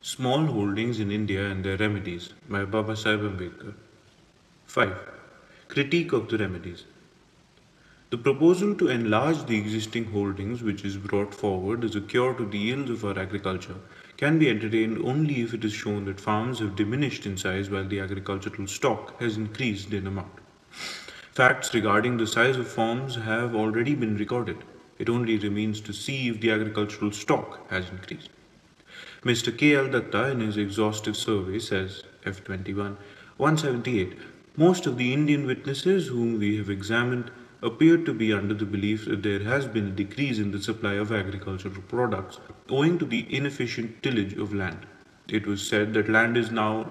Small Holdings in India and Their Remedies by Babasaheb Ambedkar. 5. Critique of the Remedies. The proposal to enlarge the existing holdings, which is brought forward as a cure to the ills of our agriculture, can be entertained only if it is shown that farms have diminished in size while the agricultural stock has increased in amount. Facts regarding the size of farms have already been recorded. It only remains to see if the agricultural stock has increased. Mr. K. L. Datta, in his exhaustive survey, says F21 178, most of the Indian witnesses whom we have examined appear to be under the belief that there has been a decrease in the supply of agricultural products owing to the inefficient tillage of land. It was said that land is now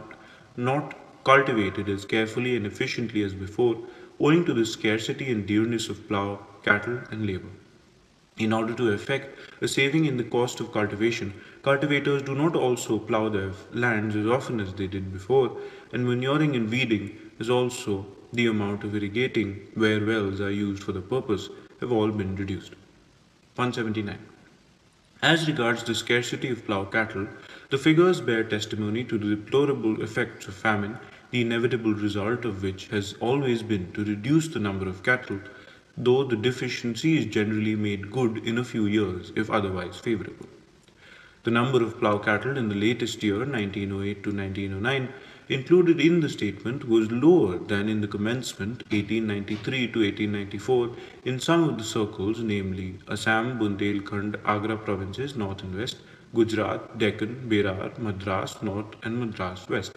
not cultivated as carefully and efficiently as before, owing to the scarcity and dearness of plough, cattle, and labor. In order to effect a saving in the cost of cultivation, cultivators do not also plough their lands as often as they did before, and manuring and weeding, as also the amount of irrigating where wells are used for the purpose, have all been reduced. 179. As regards the scarcity of plough cattle, the figures bear testimony to the deplorable effects of famine, the inevitable result of which has always been to reduce the number of cattle, though the deficiency is generally made good in a few years if otherwise favorable. The number of plough cattle in the latest year, 1908 to 1909, included in the statement was lower than in the commencement, 1893 to 1894, in some of the circles, namely Assam, Bundelkhand, Agra provinces, north and west, Gujarat, Deccan, Berar, Madras, north and Madras, west.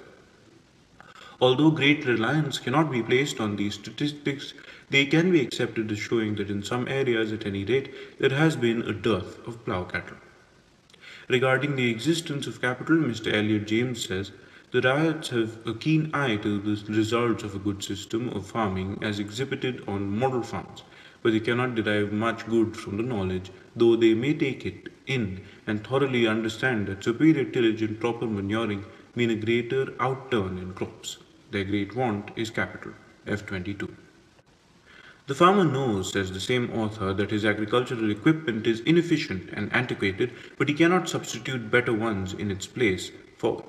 Although great reliance cannot be placed on these statistics, they can be accepted as showing that in some areas, at any rate, there has been a dearth of plough cattle. Regarding the existence of capital, Mr. Elliot James says, the riots have a keen eye to the results of a good system of farming as exhibited on model farms, but they cannot derive much good from the knowledge, though they may take it in and thoroughly understand that superior tillage and proper manuring mean a greater outturn in crops. Their great want is capital. F22. The farmer knows, says the same author, that his agricultural equipment is inefficient and antiquated, but he cannot substitute better ones in its place, for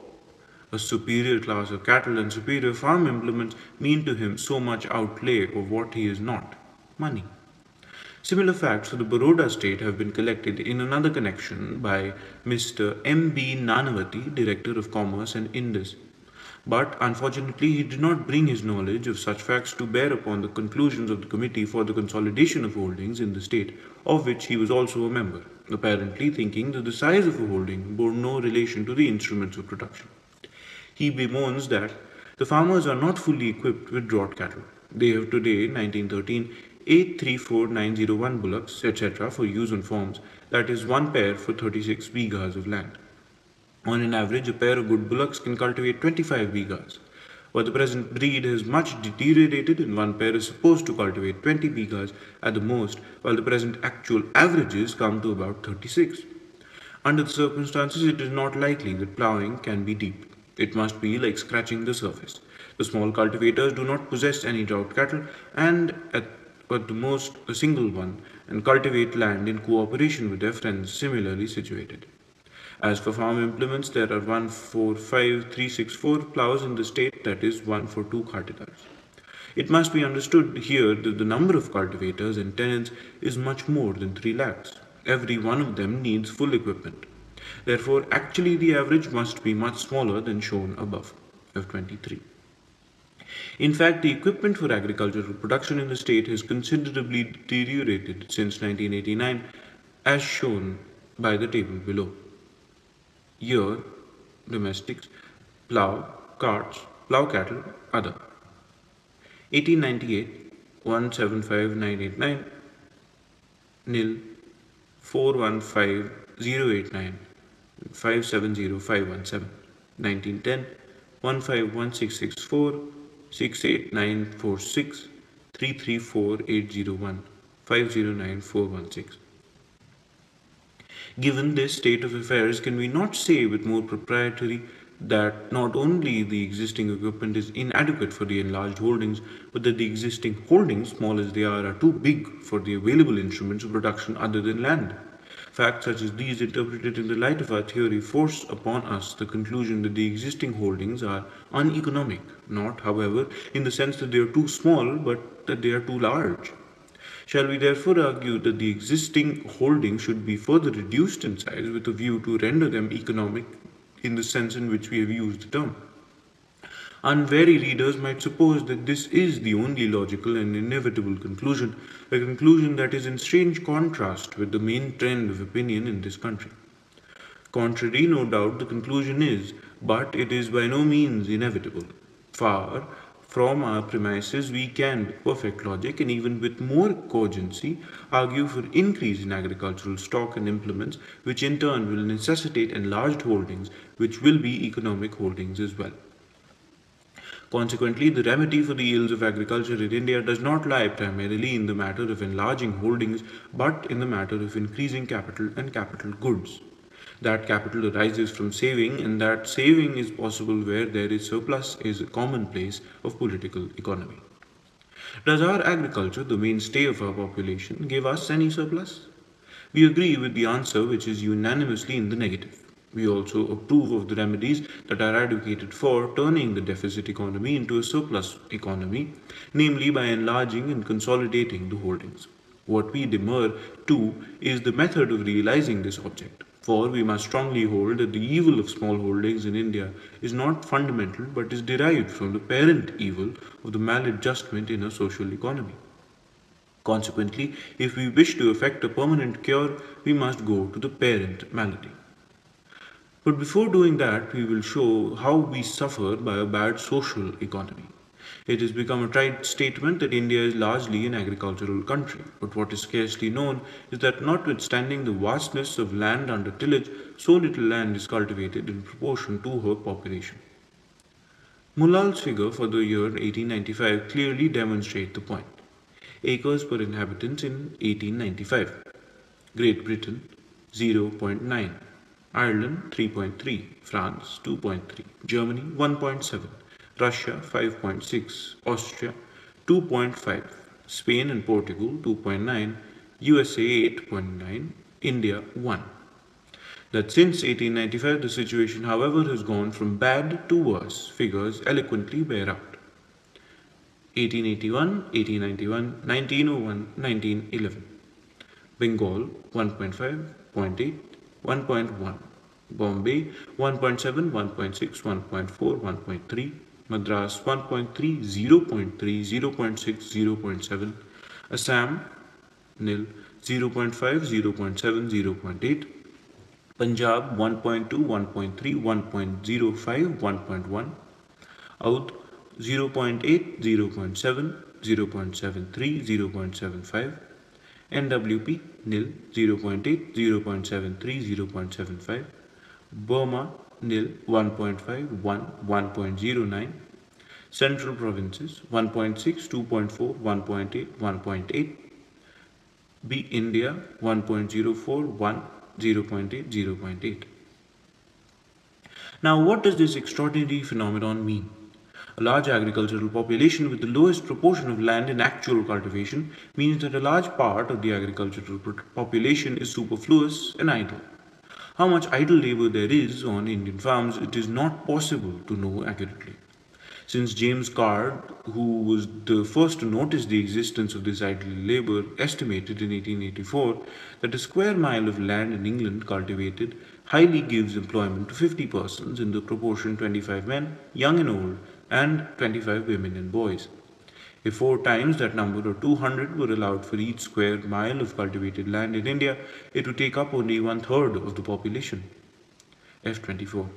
a superior class of cattle and superior farm implements mean to him so much outlay of what he is not, money. Similar facts for the Baroda state have been collected in another connection by Mr. M. B. Nanavati, Director of Commerce and Indus. But unfortunately, he did not bring his knowledge of such facts to bear upon the conclusions of the Committee for the Consolidation of Holdings in the state, of which he was also a member, apparently thinking that the size of a holding bore no relation to the instruments of production. He bemoans that the farmers are not fully equipped with draught cattle. They have today, 1913, 834901 bullocks, etc., for use on farms, that is, one pair for 36 bighas of land. On an average, a pair of good bullocks can cultivate 25 bighas. But the present breed has much deteriorated and one pair is supposed to cultivate 20 bighas at the most, while the present actual averages come to about 36. Under the circumstances, it is not likely that ploughing can be deep. It must be like scratching the surface. The small cultivators do not possess any drought cattle and at the most a single one, and cultivate land in cooperation with their friends similarly situated. As for farm implements, there are 145,364 ploughs in the state, that is 1 for 2 khatidars. It must be understood here that the number of cultivators and tenants is much more than 3 lakhs. Every one of them needs full equipment. Therefore, actually the average must be much smaller than shown above, F23. In fact, the equipment for agricultural production in the state has considerably deteriorated since 1989, as shown by the table below. Year, domestics, plough, carts, plough cattle, other. 1898, 175989, nil, 415089, 570517. 1910, 151664, 68946, 334801, 509416. Given this state of affairs, can we not say with more propriety that not only the existing equipment is inadequate for the enlarged holdings, but that the existing holdings, small as they are too big for the available instruments of production other than land? Facts such as these, interpreted in the light of our theory, force upon us the conclusion that the existing holdings are uneconomic, not, however, in the sense that they are too small, but that they are too large. Shall we therefore argue that the existing holdings should be further reduced in size with a view to render them economic in the sense in which we have used the term? Unwary readers might suppose that this is the only logical and inevitable conclusion, a conclusion that is in strange contrast with the main trend of opinion in this country. Contrary, no doubt, the conclusion is, but it is by no means inevitable. Far from our premises, we can, with perfect logic and even with more cogency, argue for increase in agricultural stock and implements, which in turn will necessitate enlarged holdings, which will be economic holdings as well. Consequently, the remedy for the ills of agriculture in India does not lie primarily in the matter of enlarging holdings, but in the matter of increasing capital and capital goods. That capital arises from saving, and that saving is possible where there is surplus is a commonplace of political economy. Does our agriculture, the mainstay of our population, give us any surplus? We agree with the answer, which is unanimously in the negative. We also approve of the remedies that are advocated for turning the deficit economy into a surplus economy, namely by enlarging and consolidating the holdings. What we demur to is the method of realizing this object, for we must strongly hold that the evil of small holdings in India is not fundamental but is derived from the parent evil of the maladjustment in a social economy. Consequently, if we wish to effect a permanent cure, we must go to the parent malady. But before doing that, we will show how we suffer by a bad social economy. It has become a trite statement that India is largely an agricultural country, but what is scarcely known is that notwithstanding the vastness of land under tillage, so little land is cultivated in proportion to her population. Mullal's figure for the year 1895 clearly demonstrate the point. Acres per inhabitant in 1895. Great Britain 0.9, Ireland 3.3, France 2.3, Germany 1.7, Russia 5.6, Austria 2.5, Spain and Portugal 2.9, USA 8.9, India 1. That since 1895 the situation, however, has gone from bad to worse, figures eloquently bear out. 1881, 1891, 1901, 1911. Bengal 1.5, 0.8, 1.1. Bombay 1.7, 1.6, 1.4, 1.3. Madras 1.3, 0.3, 0.6, 0.7. Assam nil 0.5, 0.7, 0.8. Punjab 1.2, 1.3, 1.05, 1.1. Oudh 0.8, 0.7, 0.73, 0.75. NWP nil 0.8, 0.73, 0.75. Burma nil 1.5, 1, 1.09. Central provinces 1.6, 2.4, 1.8, 1.8. B India 1.04, 1, 0.8, 0.8. Now, what does this extraordinary phenomenon mean? A large agricultural population with the lowest proportion of land in actual cultivation means that a large part of the agricultural population is superfluous and idle. How much idle labor there is on Indian farms, it is not possible to know accurately. Since James Card, who was the first to notice the existence of this idle labor, estimated in 1884 that a square mile of land in England cultivated highly gives employment to 50 persons in the proportion 25 men, young and old, and 25 women and boys. If 4 times that number, or 200, were allowed for each square mile of cultivated land in India, it would take up only 1/3 of the population. F24.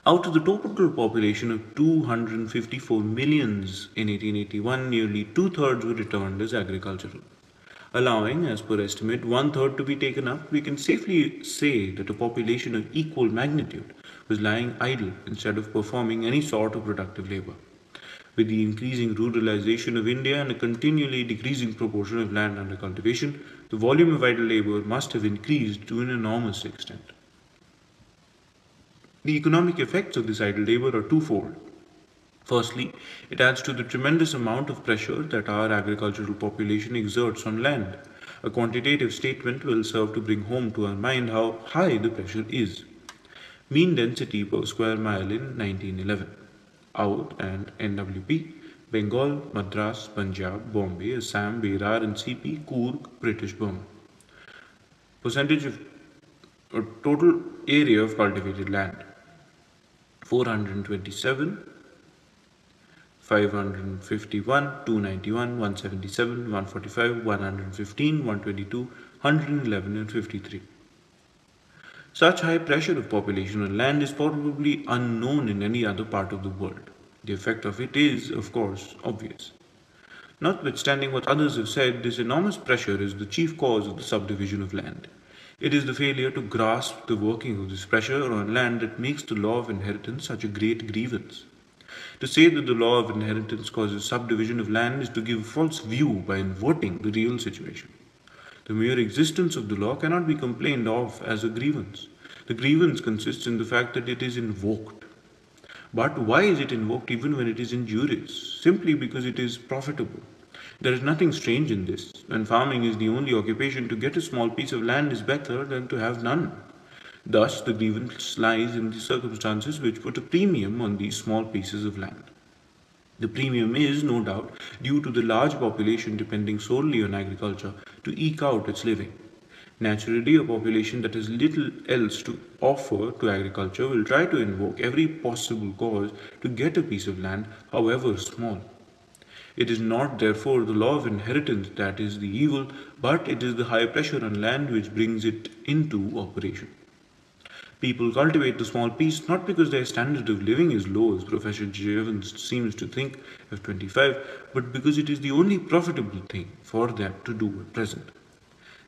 Out of the total population of 254 millions in 1881, nearly 2/3 were returned as agricultural. Allowing, as per estimate, 1/3 to be taken up, we can safely say that a population of equal magnitude was lying idle instead of performing any sort of productive labor. With the increasing ruralization of India and a continually decreasing proportion of land under cultivation, the volume of idle labor must have increased to an enormous extent. The economic effects of this idle labor are twofold. Firstly, it adds to the tremendous amount of pressure that our agricultural population exerts on land. A quantitative statement will serve to bring home to our mind how high the pressure is. Mean density per square mile in 1911. Oudh and NWP, Bengal, Madras, Punjab, Bombay, Assam, Berar and CP, Coorg, British Burma. Percentage of total area of cultivated land 427, 551, 291, 177, 145, 115, 122, 111 and 53. Such high pressure of population on land is probably unknown in any other part of the world. The effect of it is, of course, obvious. Notwithstanding what others have said, this enormous pressure is the chief cause of the subdivision of land. It is the failure to grasp the working of this pressure on land that makes the law of inheritance such a great grievance. To say that the law of inheritance causes subdivision of land is to give a false view by inverting the real situation. The mere existence of the law cannot be complained of as a grievance. The grievance consists in the fact that it is invoked. But why is it invoked even when it is injurious? Simply because it is profitable. There is nothing strange in this. When farming is the only occupation, to get a small piece of land is better than to have none. Thus, the grievance lies in the circumstances which put a premium on these small pieces of land. The premium is, no doubt, due to the large population depending solely on agriculture to eke out its living. Naturally, a population that has little else to offer to agriculture will try to invoke every possible cause to get a piece of land, however small. It is not, therefore, the law of inheritance that is the evil, but it is the high pressure on land which brings it into operation. People cultivate the small piece not because their standard of living is low, as Professor Jevons seems to think at 25, but because it is the only profitable thing for them to do at present.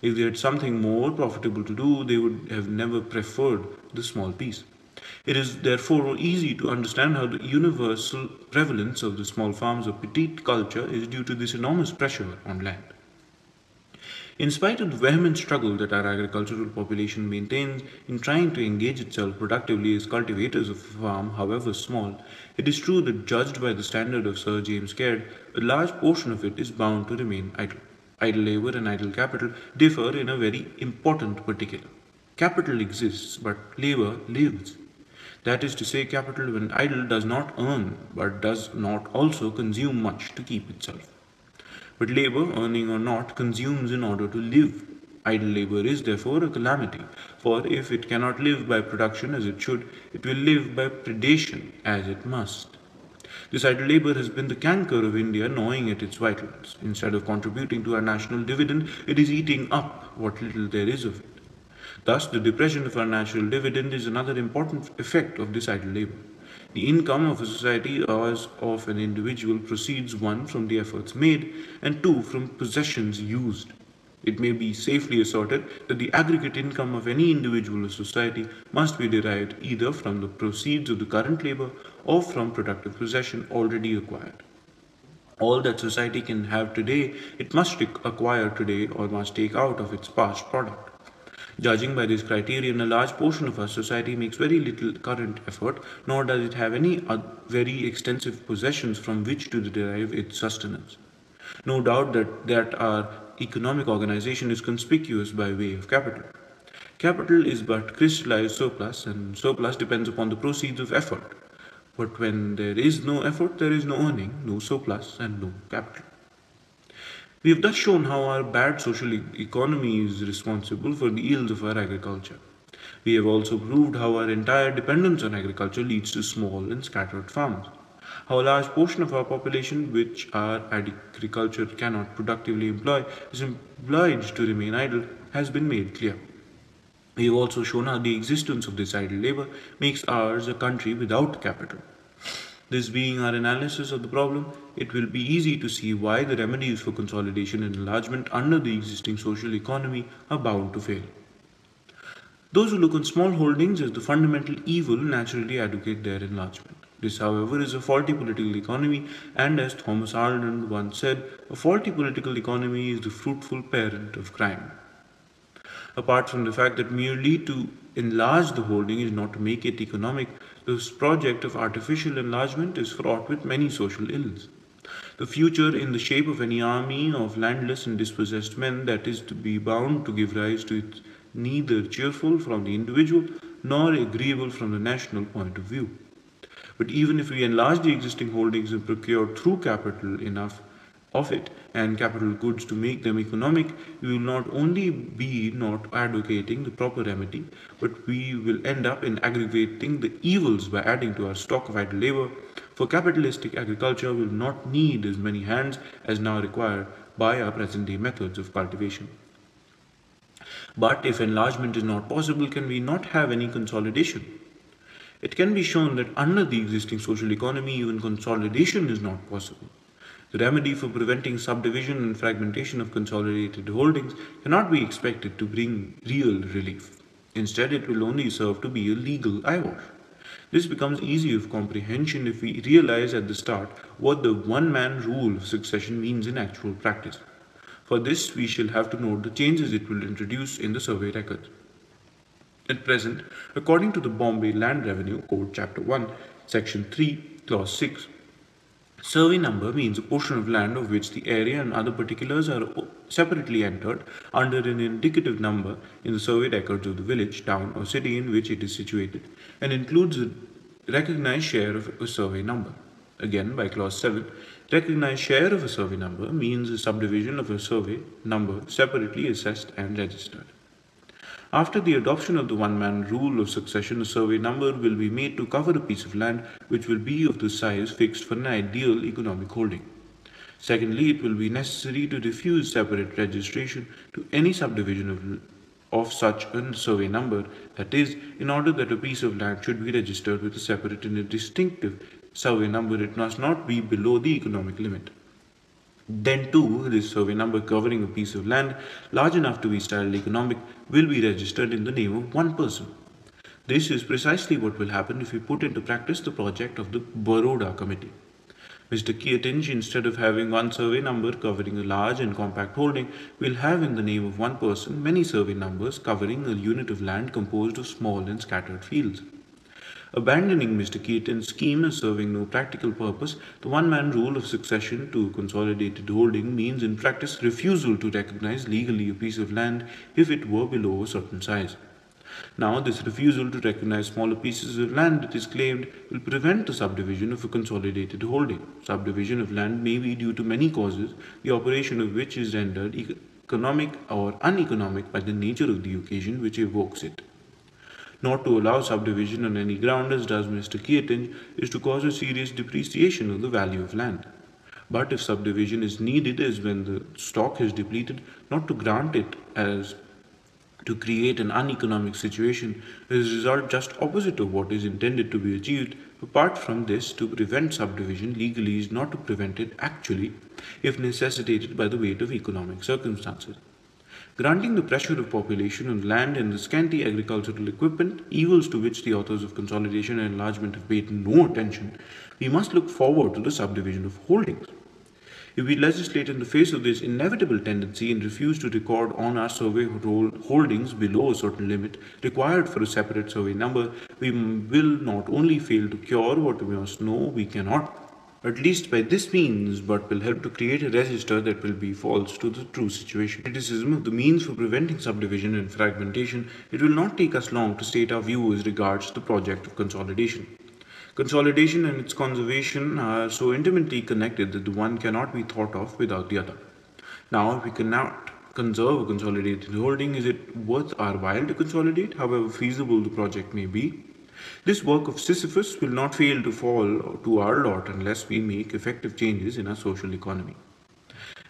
If they had something more profitable to do, they would have never preferred the small piece. It is therefore easy to understand how the universal prevalence of the small farms of petite culture is due to this enormous pressure on land. In spite of the vehement struggle that our agricultural population maintains in trying to engage itself productively as cultivators of a farm, however small, it is true that judged by the standard of Sir James Caird, a large portion of it is bound to remain idle. Idle labour and idle capital differ in a very important particular. Capital exists, but labour lives. That is to say, capital when idle does not earn, but does not also consume much to keep itself. But labour, earning or not, consumes in order to live. Idle labour is therefore a calamity, for if it cannot live by production as it should, it will live by predation as it must. This idle labour has been the canker of India, gnawing at its vitals. Instead of contributing to our national dividend, it is eating up what little there is of it. Thus, the depression of our national dividend is another important effect of this idle labour. The income of a society as of an individual proceeds, one, from the efforts made, and two, from possessions used. It may be safely asserted that the aggregate income of any individual or society must be derived either from the proceeds of the current labour or from productive possession already acquired. All that society can have today, it must acquire today or must take out of its past product. Judging by this criterion, a large portion of our society makes very little current effort, nor does it have any very extensive possessions from which to derive its sustenance. No doubt that our economic organization is conspicuous by way of capital. Capital is but crystallized surplus, and surplus depends upon the proceeds of effort. But when there is no effort, there is no earning, no surplus, and no capital. We have thus shown how our bad social economy is responsible for the ills of our agriculture. We have also proved how our entire dependence on agriculture leads to small and scattered farms. How a large portion of our population, which our agriculture cannot productively employ, is obliged to remain idle, has been made clear. We have also shown how the existence of this idle labour makes ours a country without capital. This being our analysis of the problem, it will be easy to see why the remedies for consolidation and enlargement under the existing social economy are bound to fail. Those who look on small holdings as the fundamental evil naturally advocate their enlargement. This, however, is a faulty political economy, and as Thomas Arnold once said, a faulty political economy is the fruitful parent of crime. Apart from the fact that merely to enlarge the holding is not to make it economic, this project of artificial enlargement is fraught with many social ills. The future in the shape of any army of landless and dispossessed men that is to be bound to give rise to it neither cheerful from the individual nor agreeable from the national point of view. But even if we enlarge the existing holdings and procure through capital enough of it and capital goods to make them economic, we will not only be not advocating the proper remedy, but we will end up in aggravating the evils by adding to our stock of idle labor, for capitalistic agriculture will not need as many hands as now required by our present day methods of cultivation. But if enlargement is not possible, can we not have any consolidation? It can be shown that under the existing social economy, even consolidation is not possible. The remedy for preventing subdivision and fragmentation of consolidated holdings cannot be expected to bring real relief. Instead, it will only serve to be a legal eyewash. This becomes easy of comprehension if we realize at the start what the one-man rule of succession means in actual practice. For this, we shall have to note the changes it will introduce in the survey records. At present, according to the Bombay Land Revenue Code, Chapter 1, Section 3, Clause 6, survey number means a portion of land of which the area and other particulars are separately entered under an indicative number in the survey records of the village, town, or city in which it is situated, and includes a recognized share of a survey number. Again, by Clause 7, recognized share of a survey number means a subdivision of a survey number separately assessed and registered. After the adoption of the one-man rule of succession, a survey number will be made to cover a piece of land which will be of the size fixed for an ideal economic holding. Secondly, it will be necessary to refuse separate registration to any subdivision of such a survey number, that is, in order that a piece of land should be registered with a separate and a distinctive survey number, it must not be below the economic limit. Then too, this survey number covering a piece of land large enough to be styled economic will be registered in the name of one person. This is precisely what will happen if we put into practice the project of the Baroda Committee. Mr. Keatinge, instead of having one survey number covering a large and compact holding, will have in the name of one person many survey numbers covering a unit of land composed of small and scattered fields. Abandoning Mr. Keatinge's scheme as serving no practical purpose, the one-man rule of succession to a consolidated holding means in practice refusal to recognize legally a piece of land if it were below a certain size. Now, this refusal to recognize smaller pieces of land, it is claimed, will prevent the subdivision of a consolidated holding. Subdivision of land may be due to many causes, the operation of which is rendered economic or uneconomic by the nature of the occasion which evokes it. Not to allow subdivision on any ground, as does Mr. Keatinge, is to cause a serious depreciation of the value of land. But if subdivision is needed as when the stock is depleted, not to grant it as to create an uneconomic situation is a result just opposite of what is intended to be achieved. Apart from this, to prevent subdivision legally is not to prevent it actually, if necessitated by the weight of economic circumstances. Granting the pressure of population on land and the scanty agricultural equipment, evils to which the authors of consolidation and enlargement have paid no attention, we must look forward to the subdivision of holdings. If we legislate in the face of this inevitable tendency and refuse to record on our survey holdings below a certain limit required for a separate survey number, we will not only fail to cure what we must know we cannot, at least by this means, but will help to create a register that will be false to the true situation. Criticism of the means for preventing subdivision and fragmentation, it will not take us long to state our view as regards the project of consolidation. Consolidation and its conservation are so intimately connected that the one cannot be thought of without the other. Now, if we cannot conserve a consolidated holding, is it worth our while to consolidate, however feasible the project may be? This work of Sisyphus will not fail to fall to our lot unless we make effective changes in our social economy.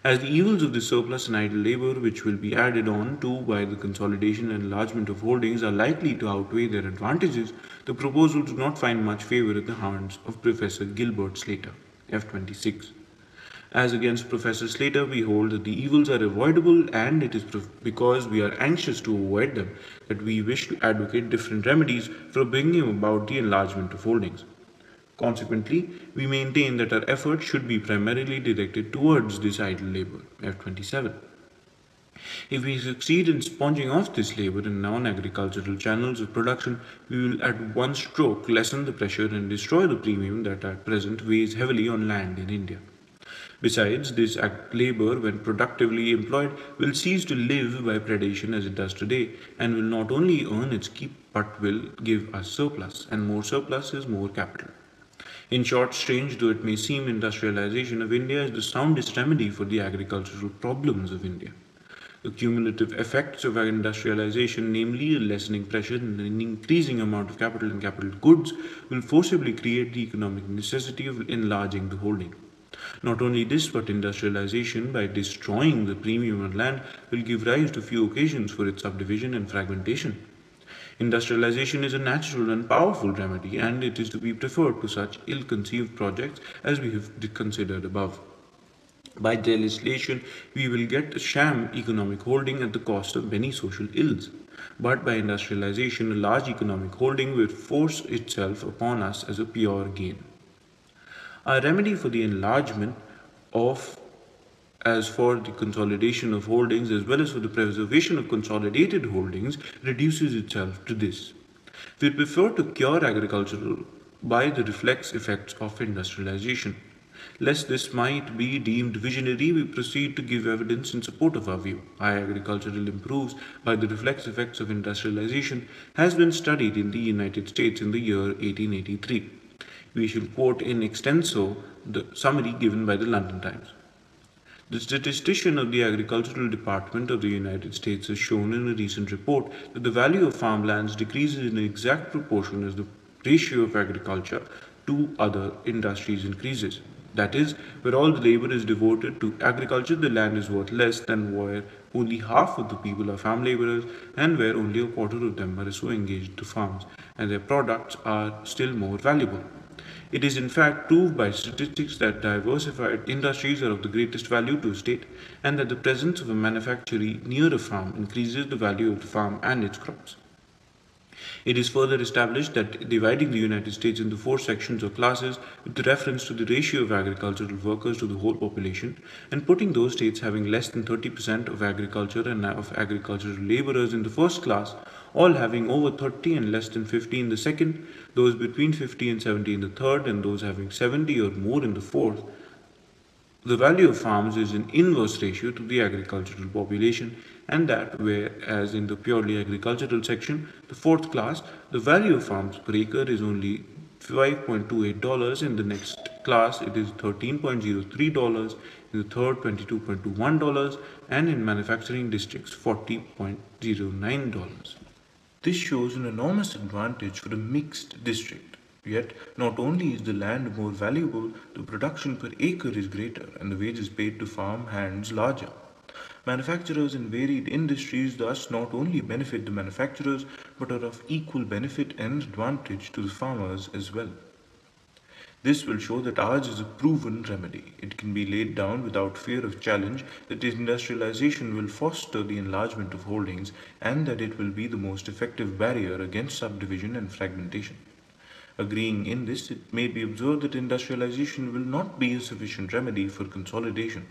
As the evils of the surplus and idle labor which will be added on to by the consolidation and enlargement of holdings are likely to outweigh their advantages, the proposal does not find much favor at the hands of Professor Gilbert Slater, F26. As against Professor Slater, we hold that the evils are avoidable, and it is because we are anxious to avoid them that we wish to advocate different remedies for bringing about the enlargement of holdings. Consequently, we maintain that our efforts should be primarily directed towards this idle labor, F27. If we succeed in sponging off this labor in non-agricultural channels of production, we will at one stroke lessen the pressure and destroy the premium that at present weighs heavily on land in India. Besides, this labor, when productively employed, will cease to live by predation as it does today, and will not only earn its keep but will give us surplus, and more surplus is more capital. In short, strange though it may seem, industrialization of India is the soundest remedy for the agricultural problems of India. The cumulative effects of industrialization, namely a lessening pressure and an increasing amount of capital and capital goods, will forcibly create the economic necessity of enlarging the holding. Not only this, but industrialization, by destroying the premium on land, will give rise to few occasions for its subdivision and fragmentation. Industrialization is a natural and powerful remedy, and it is to be preferred to such ill conceived projects as we have considered above. By legislation, we will get a sham economic holding at the cost of many social ills. But by industrialization, a large economic holding will force itself upon us as a pure gain. A remedy for the enlargement of as for the consolidation of holdings as well as for the preservation of consolidated holdings reduces itself to this. We prefer to cure agricultural by the reflex effects of industrialization. Lest this might be deemed visionary, we proceed to give evidence in support of our view. How agricultural improves by the reflex effects of industrialization has been studied in the United States in the year 1883. We shall quote in extenso the summary given by the London Times. The statistician of the Agricultural Department of the United States has shown in a recent report that the value of farmlands decreases in exact proportion as the ratio of agriculture to other industries increases. That is, where all the labor is devoted to agriculture, the land is worth less than where only half of the people are farm laborers and where only a quarter of them are so engaged to farms, and their products are still more valuable. It is in fact proved by statistics that diversified industries are of the greatest value to a state, and that the presence of a manufactory near a farm increases the value of the farm and its crops. It is further established that dividing the United States into four sections or classes with reference to the ratio of agricultural workers to the whole population, and putting those states having less than 30% of agriculture and of agricultural laborers in the first class, all having over 30 and less than 50 in the second, those between 50 and 70 in the third, and those having 70 or more in the fourth, the value of farms is in inverse ratio to the agricultural population, and that whereas in the purely agricultural section, the fourth class, the value of farms per acre is only $5.28, in the next class it is $13.03, in the third $22.21, and in manufacturing districts $40.09. This shows an enormous advantage for a mixed district. Yet, not only is the land more valuable, the production per acre is greater and the wages paid to farm hands larger. Manufacturers in varied industries thus not only benefit the manufacturers but are of equal benefit and advantage to the farmers as well. This will show that ours is a proven remedy. It can be laid down without fear of challenge that industrialization will foster the enlargement of holdings and that it will be the most effective barrier against subdivision and fragmentation. Agreeing in this, it may be observed that industrialization will not be a sufficient remedy for consolidation.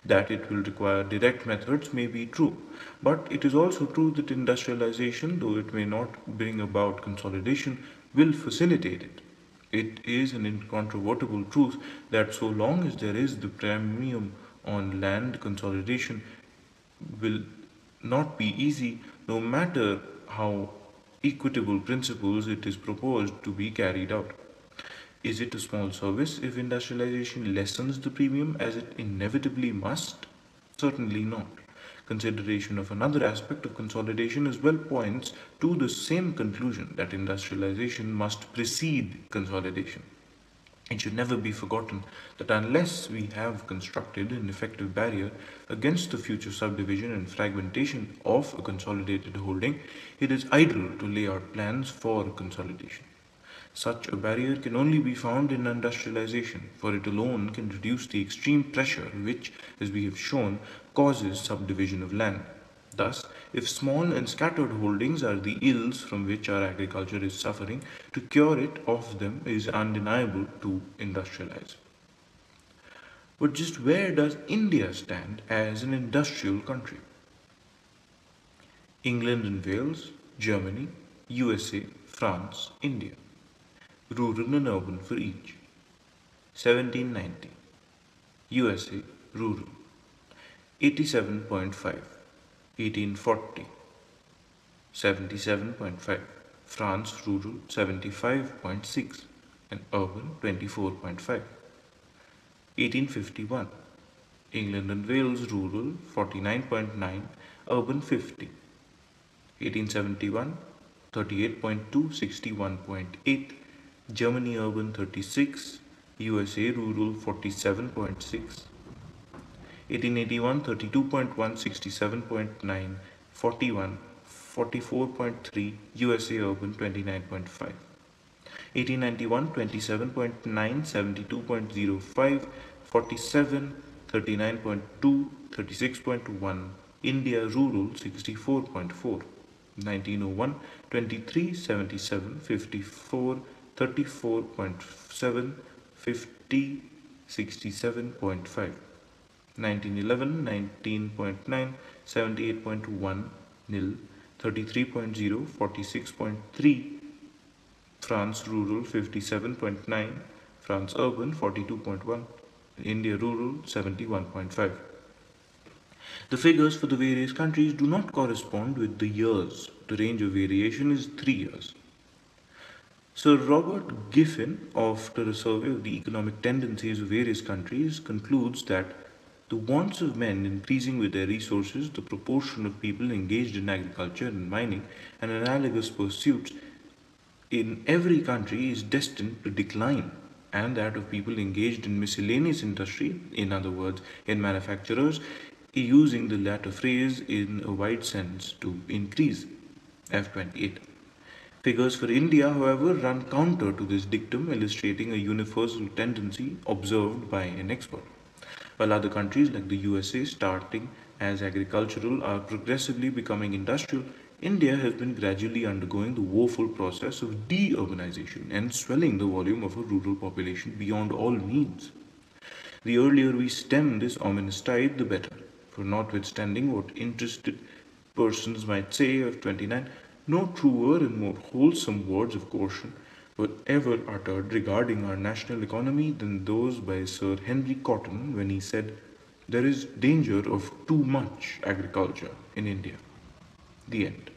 That it will require direct methods may be true, but it is also true that industrialization, though it may not bring about consolidation, will facilitate it. It is an incontrovertible truth that so long as there is the premium on land, consolidation will not be easy, no matter how equitable principles it is proposed to be carried out. Is it a small service if industrialization lessens the premium as it inevitably must? Certainly not. Consideration of another aspect of consolidation as well points to the same conclusion that industrialization must precede consolidation. It should never be forgotten that unless we have constructed an effective barrier against the future subdivision and fragmentation of a consolidated holding, it is idle to lay out plans for consolidation. Such a barrier can only be found in industrialization, for it alone can reduce the extreme pressure which, as we have shown, causes subdivision of land. Thus, if small and scattered holdings are the ills from which our agriculture is suffering, to cure it of them is undeniable to industrialize. But just where does India stand as an industrial country? England and Wales, Germany, USA, France, India. Rural and urban for each. 1790. USA rural 87.5, 1840 77.5, France rural 75.6 and urban 24.5. 1851, England and Wales rural 49.9, urban 50. 1871, 38.2, 61.8, Germany urban 36, USA rural 47.6. 1881, 32.1, 67.9, 41, 44.3, USA urban 29.5. 1891, 27.9, 72.05, 47, 39.2, 36.1, India rural 64.4. 1901, 23, 77, 54, 34.7, 50, 67.5. 1911, 19.9, 78.1, nil, 33.0, 46.3, France rural 57.9, France urban 42.1, India rural 71.5. The figures for the various countries do not correspond with the years. The range of variation is 3 years. Sir Robert Giffin, after a survey of the economic tendencies of various countries, concludes that the wants of men increasing with their resources, the proportion of people engaged in agriculture and mining and analogous pursuits in every country is destined to decline, and that of people engaged in miscellaneous industry, in other words, in manufacturers, using the latter phrase in a wide sense, to increase. F28. Figures for India, however, run counter to this dictum, illustrating a universal tendency observed by an expert. While other countries like the USA, starting as agricultural, are progressively becoming industrial, India has been gradually undergoing the woeful process of de-urbanization and swelling the volume of a rural population beyond all means. The earlier we stem this ominous tide, the better, for notwithstanding what interested persons might say of 29, no truer and more wholesome words of caution were ever uttered regarding our national economy than those by Sir Henry Cotton when he said, "There is danger of too much agriculture in India." The end.